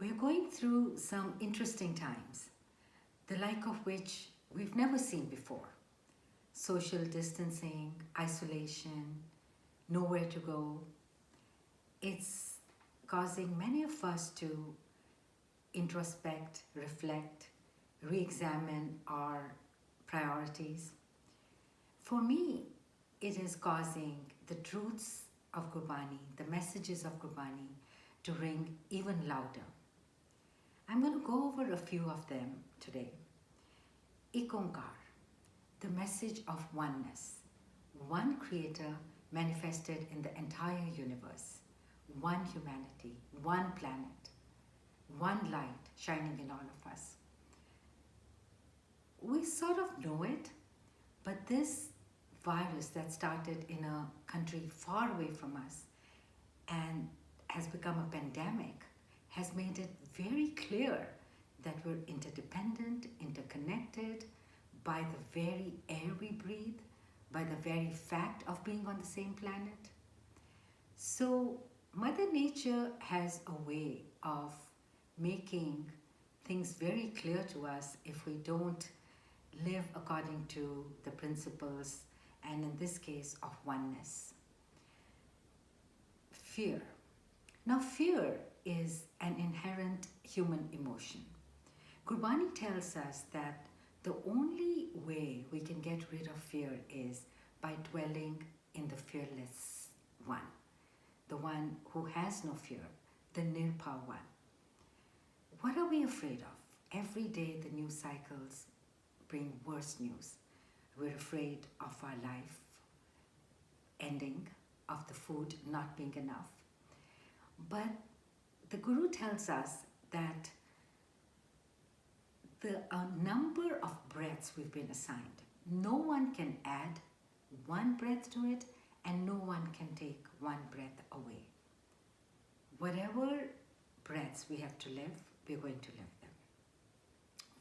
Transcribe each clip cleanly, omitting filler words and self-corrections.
We're going through some interesting times, the like of which we've never seen before. Social distancing, isolation, nowhere to go. It's causing many of us to introspect, reflect, re examine our priorities. For me, it is causing the truths of Gurbani, the messages of Gurbani, to ring even louder. I'm going to go over a few of them today. Ikonkar, the message of oneness. One creator manifested in the entire universe. One humanity, one planet, one light shining in all of us. We sort of know it, but this virus that started in a country far away from us and has become a pandemic has made it very clear that we're interdependent, interconnected by the very air we breathe, by the very fact of being on the same planet. So Mother Nature has a way of making things very clear to us if we don't live according to the principles, and in this case, of oneness. Fear. Now, fear is an inherent human emotion. Gurbani tells us that the only way we can get rid of fear is by dwelling in the fearless one, the one who has no fear, the Nirpa one. What are we afraid of? Every day the news cycles bring worse news. We're afraid of our life ending, of the food not being enough. But the Guru tells us that the number of breaths we've been assigned, no one can add one breath to it, and no one can take one breath away. Whatever breaths we have to live, we're going to live them.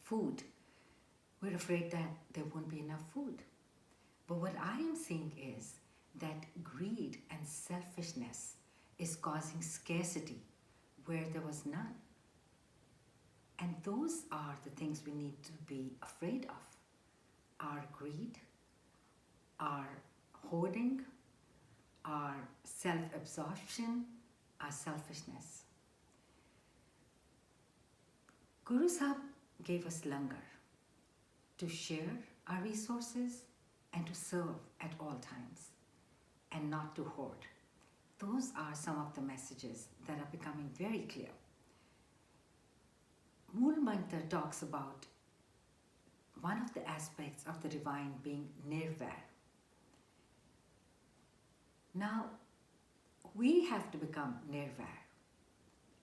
Food. We're afraid that there won't be enough food. But what I am seeing is that greed and selfishness is causing scarcity where there was none. And those are the things we need to be afraid of. Our greed, our hoarding, our self-absorption, our selfishness. Guru Sahib gave us langar to share our resources and to serve at all times and not to hoard. Those are some of the messages that are becoming very clear. Mool Mantra talks about one of the aspects of the divine being nirvair. Now, we have to become nirvair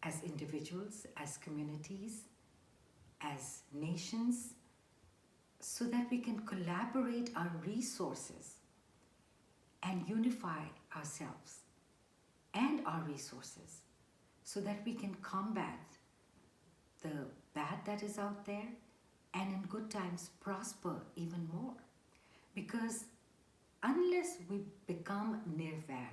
as individuals, as communities, as nations, so that we can collaborate our resources and unify ourselves and our resources so that we can combat the bad that is out there and in good times prosper even more. Because unless we become nirvair,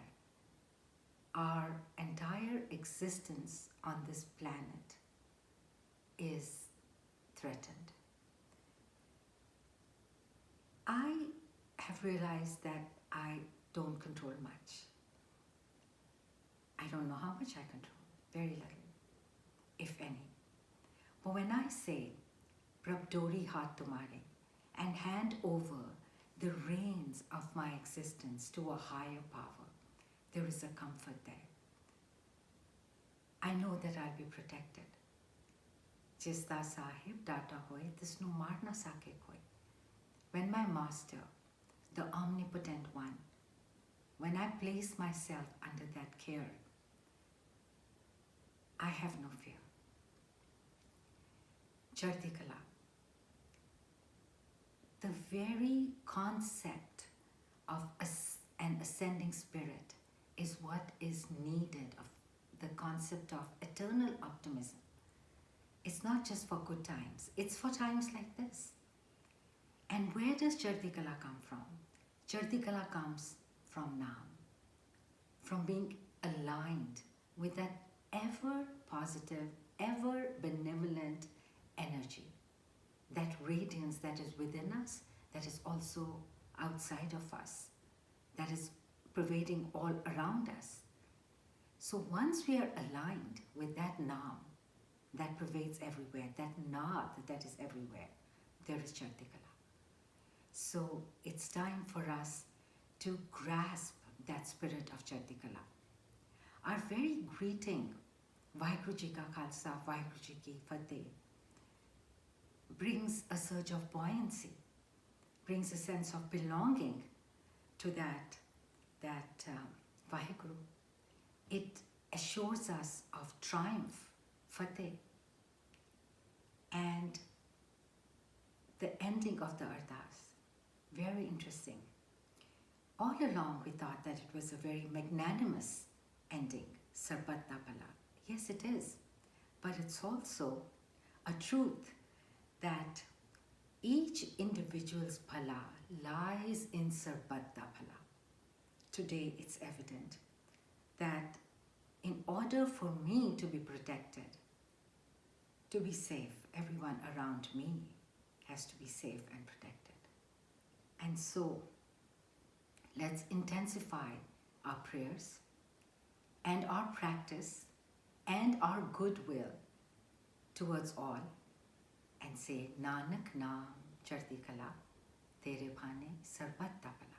our entire existence on this planet is threatened. I have realized that I don't control much. I don't know how much I control, very little, if any. But when I say, Prab Dori Haath Tumhare, and hand over the reins of my existence to a higher power, there is a comfort there. I know that I'll be protected. Jista Sahib Data Hoy, Tisnu Mar na Sake Koi. When my master, the omnipotent one, when I place myself under that care, I have no fear. Chardikala. The very concept of an ascending spirit is what is needed, of the concept of eternal optimism. It's not just for good times, it's for times like this. And where does Chardikala come from? Chardikala comes from now, from being aligned with that ever positive ever benevolent energy, that radiance that is within us, that is also outside of us, that is pervading all around us. So once we are aligned with that Naam that pervades everywhere, that Naad that is everywhere, there is Chardikala. So it's time for us to grasp that spirit of Chardikala. Our very greeting, Vaheguru Ji Ka Khalsa, Vaheguru Ji Ki Fateh, brings a surge of buoyancy, brings a sense of belonging to that Vaheguru. It assures us of triumph, Fateh, and the ending of the Ardas. Very interesting. All along we thought that it was a very magnanimous ending, Sarbat Bhala. Yes, it is. But it's also a truth that each individual's Bhala lies in Sarbat Bhala. Today it's evident that in order for me to be protected, to be safe, everyone around me has to be safe and protected. And so, let's intensify our prayers and our practice and our goodwill towards all and say, Nanak Naam Chardi Kala, Tere Bhane Sarbat Bhala.